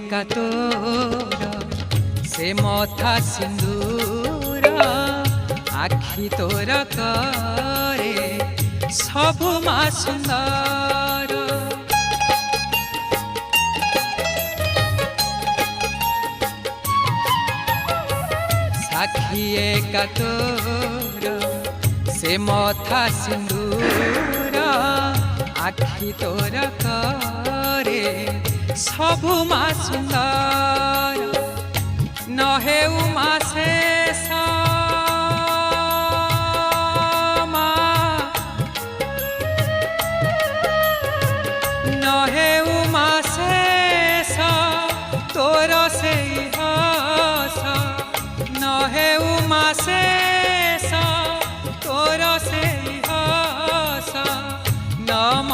एका तोर से मथा सिंदूर आखि तोर करे सबु मा सुंदर साखी एका तोर से मथा सिंदूर आखि तोर करे सबु मा सुंदर नहे उमा शेष नहे उमा शेष तोर से हस नहे उमा शेष तोर से हस नम